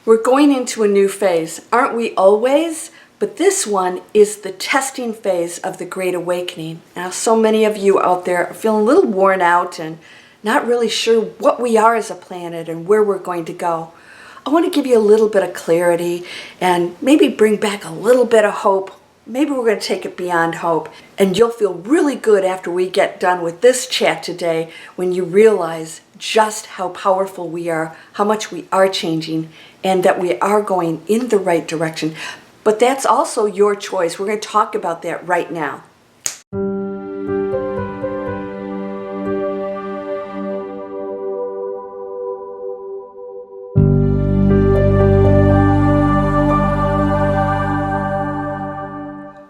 We're going into a new phase, aren't we always? But this one is the testing phase of the Great Awakening. Now, so many of you out there are feeling a little worn out and not really sure what we are as a planet and where we're going to go. I want to give you a little bit of clarity and maybe bring back a little bit of hope. Maybe we're going to take it beyond hope, and you'll feel really good after we get done with this chat today when you realize just how powerful we are, how much we are changing, and that we are going in the right direction. But that's also your choice. We're going to talk about that right now.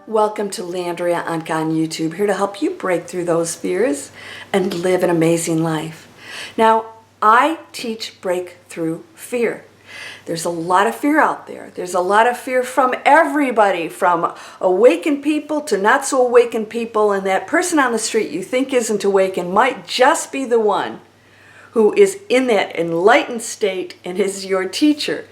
Welcome to Landria Onkka on YouTube, here to help you break through those fears and live an amazing life. Now, I teach breakthrough fear. There's a lot of fear out there. There's a lot of fear from everybody, from awakened people to not so awakened people, and that person on the street you think isn't awakened might just be the one who is in that enlightened state and is your teacher.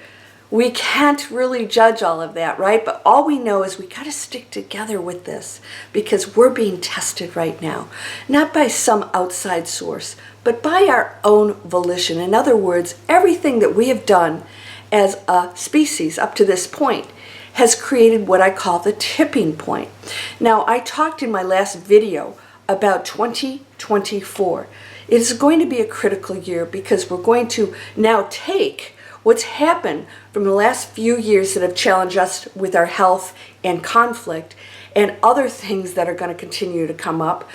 We can't really judge all of that, right? But all we know is we got to stick together with this because we're being tested right now, not by some outside source, but by our own volition. In other words, everything that we have done as a species up to this point has created what I call the tipping point. Now, I talked in my last video about 2024. It is going to be a critical year because we're going to now take what's happened from the last few years that have challenged us with our health and conflict and other things that are going to continue to come up.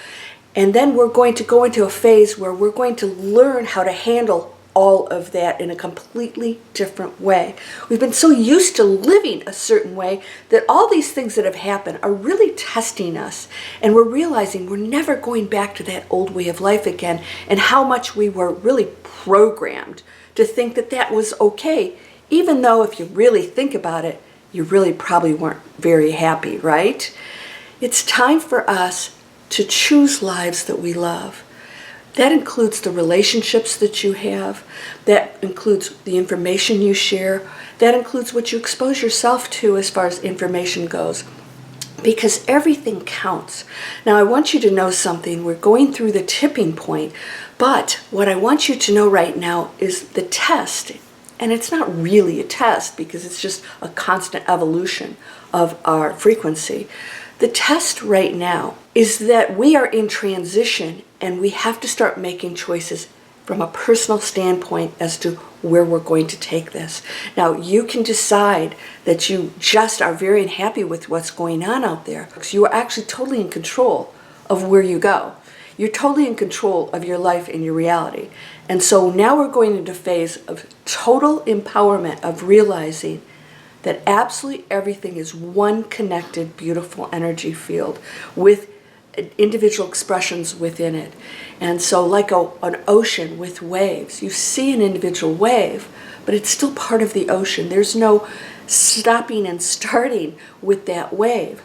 And then we're going to go into a phase where we're going to learn how to handle all of that in a completely different way. We've been so used to living a certain way that all these things that have happened are really testing us. And we're realizing we're never going back to that old way of life again, and how much we were really programmed to think that that was okay, even though if you really think about it, you really probably weren't very happy, right? It's time for us to choose lives that we love. That includes the relationships that you have. That includes the information you share. That includes what you expose yourself to as far as information goes. Because everything counts. Now, I want you to know something. We're going through the tipping point, but what I want you to know right now is the test. And it's not really a test because it's just a constant evolution of our frequency. The test right now is that we are in transition and we have to start making choices from a personal standpoint as to where we're going to take this. Now, you can decide that you just are very unhappy with what's going on out there because you are actually totally in control of where you go. You're totally in control of your life and your reality. And so now we're going into a phase of total empowerment, of realizing that absolutely everything is one connected, beautiful energy field with individual expressions within it. And so like an ocean with waves, you see an individual wave, but it's still part of the ocean. There's no stopping and starting with that wave.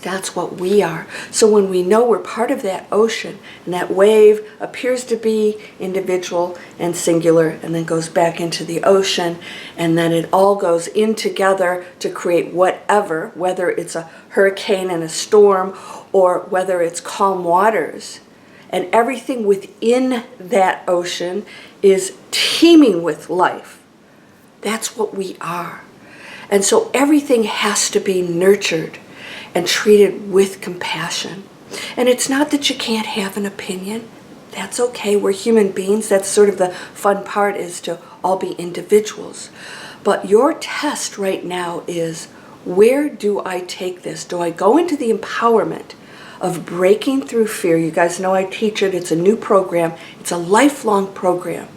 That's what we are. So when we know we're part of that ocean, and that wave appears to be individual and singular, and then goes back into the ocean, and then it all goes in together to create whatever, whether it's a hurricane and a storm, or whether it's calm waters. And everything within that ocean is teeming with life. That's what we are. And so everything has to be nurtured and treated with compassion. And it's not that you can't have an opinion. That's okay. We're human beings. That's sort of the fun part, is to all be individuals. But your test right now is, where do I take this? Do I go into the empowerment of breaking through fear? You guys know I teach it. It's a new program. It's a lifelong program.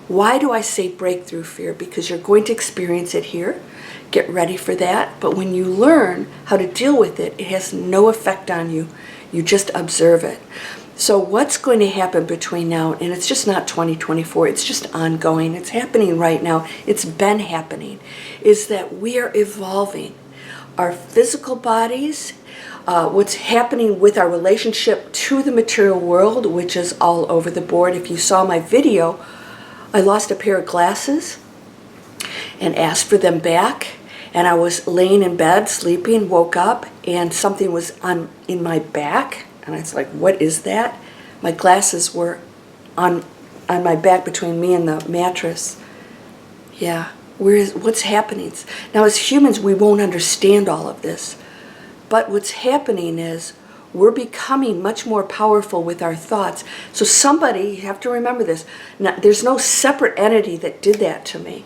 Why do I say breakthrough fear? Because you're going to experience it here. Get ready for that. But when you learn how to deal with it, it has no effect on you. You just observe it. So what's going to happen between now, and it's just not 2024, it's just ongoing. It's happening right now. It's been happening, is that we are evolving. Our physical bodies, what's happening with our relationship to the material world, which is all over the board. If you saw my video, I lost a pair of glasses. and asked for them back. And I was laying in bed, sleeping, woke up, and something was in my back. And I was like, what is that? My glasses were on my back between me and the mattress. Yeah, what's happening? Now, as humans, we won't understand all of this. But what's happening is we're becoming much more powerful with our thoughts. So somebody, you have to remember this, there's no separate entity that did that to me.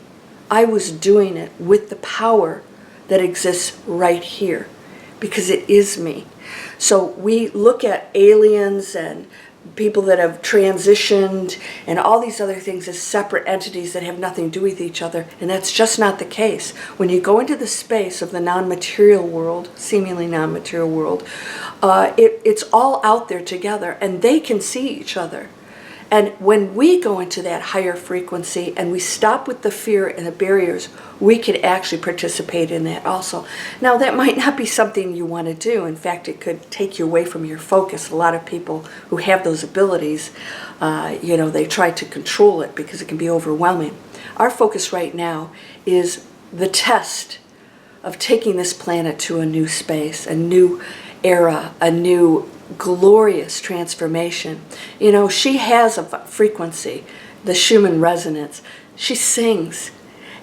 I was doing it with the power that exists right here, because it is me. So we look at aliens and people that have transitioned and all these other things as separate entities that have nothing to do with each other, and that's just not the case. When you go into the space of the non-material world, seemingly non-material world, it's all out there together, and they can see each other. And when we go into that higher frequency and we stop with the fear and the barriers, we can actually participate in that also. Now, that might not be something you want to do. In fact, it could take you away from your focus. A lot of people who have those abilities, they try to control it because it can be overwhelming. Our focus right now is the test of taking this planet to a new space, a new era, a new glorious transformation. She has a frequency, the Schumann resonance. She sings,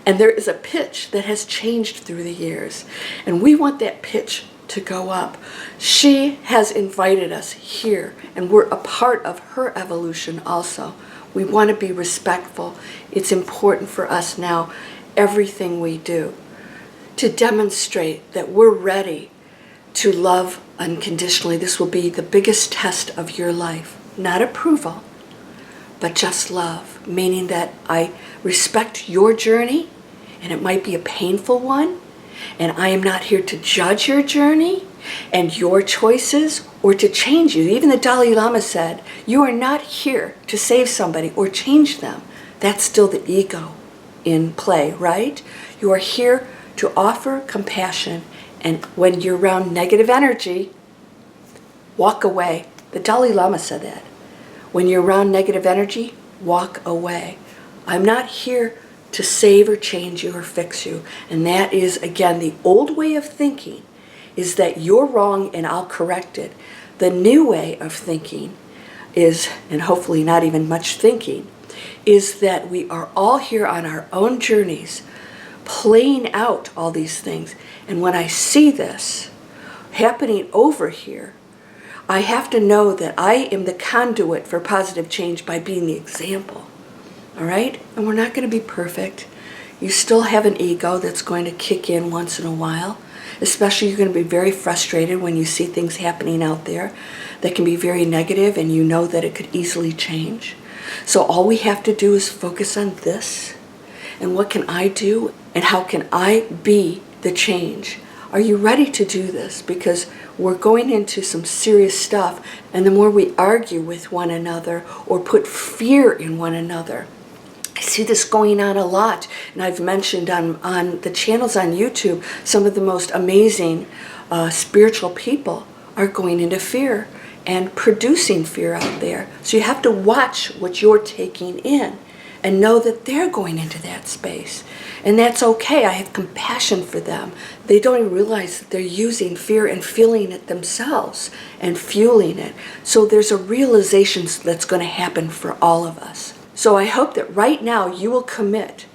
and there is a pitch that has changed through the years, and we want that pitch to go up. She has invited us here, and we're a part of her evolution also. We want to be respectful. It's important for us now, everything we do, to demonstrate that we're ready to love unconditionally. This will be the biggest test of your life. Not approval, but just love, meaning that I respect your journey, and it might be a painful one, and I am not here to judge your journey and your choices or to change you. Even the Dalai Lama said, you are not here to save somebody or change them. That's still the ego in play, right? You are here to offer compassion. And when you're around negative energy, walk away. The Dalai Lama said that. When you're around negative energy, walk away. I'm not here to save or change you or fix you. And that is, again, the old way of thinking is that you're wrong and I'll correct it. The new way of thinking is, and hopefully not even much thinking, is that we are all here on our own journeys, playing out all these things. And when I see this happening over here, I have to know that I am the conduit for positive change by being the example. All right? And we're not going to be perfect. You still have an ego that's going to kick in once in a while. Especially, you're going to be very frustrated when you see things happening out there that can be very negative and you know that it could easily change. So all we have to do is focus on this. And what can I do? And how can I be the change? Are you ready to do this? Because we're going into some serious stuff, and the more we argue with one another or put fear in one another, I see this going on a lot, and I've mentioned on the channels on YouTube, some of the most amazing spiritual people are going into fear and producing fear out there. So you have to watch what you're taking in and know that they're going into that space. And that's okay. I have compassion for them. They don't even realize that they're using fear and feeling it themselves and fueling it. So there's a realization that's going to happen for all of us. So I hope that right now you will commit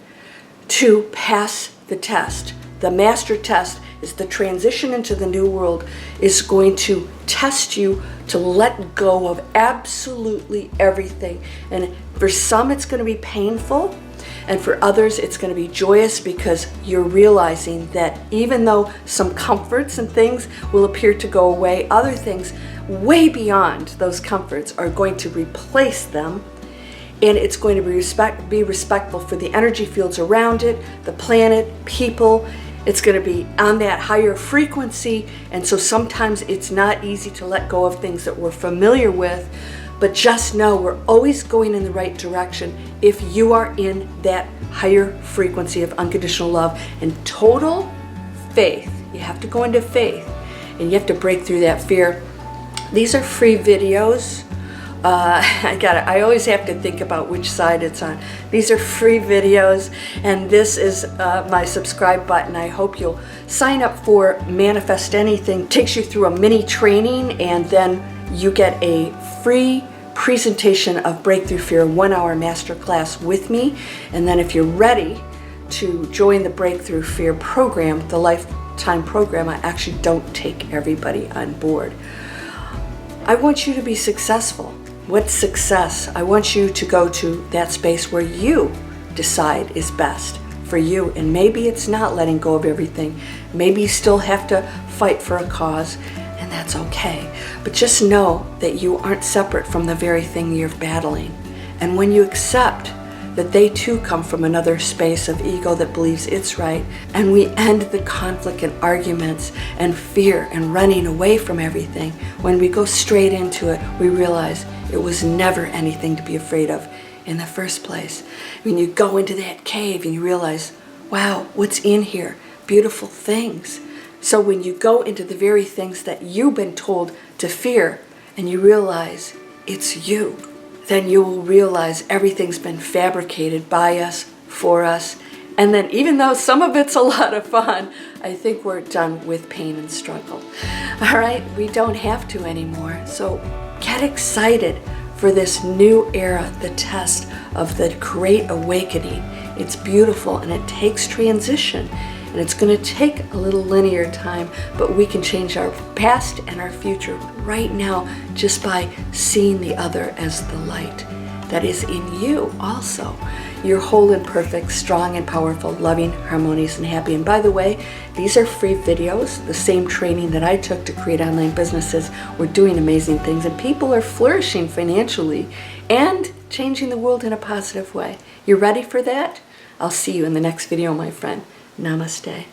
to pass the test. The master test is the transition into the new world is going to test you to let go of absolutely everything. And for some, it's going to be painful. And for others, it's going to be joyous because you're realizing that even though some comforts and things will appear to go away, other things way beyond those comforts are going to replace them. And it's going to be respectful for the energy fields around it, the planet, people. It's going to be on that higher frequency. And so sometimes it's not easy to let go of things that we're familiar with. But just know we're always going in the right direction if you are in that higher frequency of unconditional love and total faith. You have to go into faith and you have to break through that fear. These are free videos I always have to think about which side it's on. These are free videos, and this is my subscribe button. I hope you'll sign up for Manifest Anything. It takes you through a mini training, and then you get a free presentation of Breakthrough Fear 1-hour masterclass with me. And then if you're ready to join the Breakthrough Fear program, the lifetime program, I actually don't take everybody on board. I want you to be successful. What's success? I want you to go to that space where you decide is best for you. And maybe it's not letting go of everything. Maybe you still have to fight for a cause, and that's okay. But just know that you aren't separate from the very thing you're battling. And when you accept that they too come from another space of ego that believes it's right, and we end the conflict and arguments and fear and running away from everything, when we go straight into it, we realize it was never anything to be afraid of in the first place. When you go into that cave and you realize, wow, what's in here? Beautiful things. So when you go into the very things that you've been told to fear, and you realize it's you, then you will realize everything's been fabricated by us, for us. And then even though some of it's a lot of fun, I think we're done with pain and struggle. All right, we don't have to anymore. So get excited for this new era, the test of the Great Awakening. It's beautiful, and it takes transition. And it's going to take a little linear time, but we can change our past and our future right now just by seeing the other as the light that is in you also. You're whole and perfect, strong and powerful, loving, harmonious, and happy. And by the way, these are free videos, the same training that I took to create online businesses. We're doing amazing things, and people are flourishing financially and changing the world in a positive way. You ready for that? I'll see you in the next video, my friend. Namaste.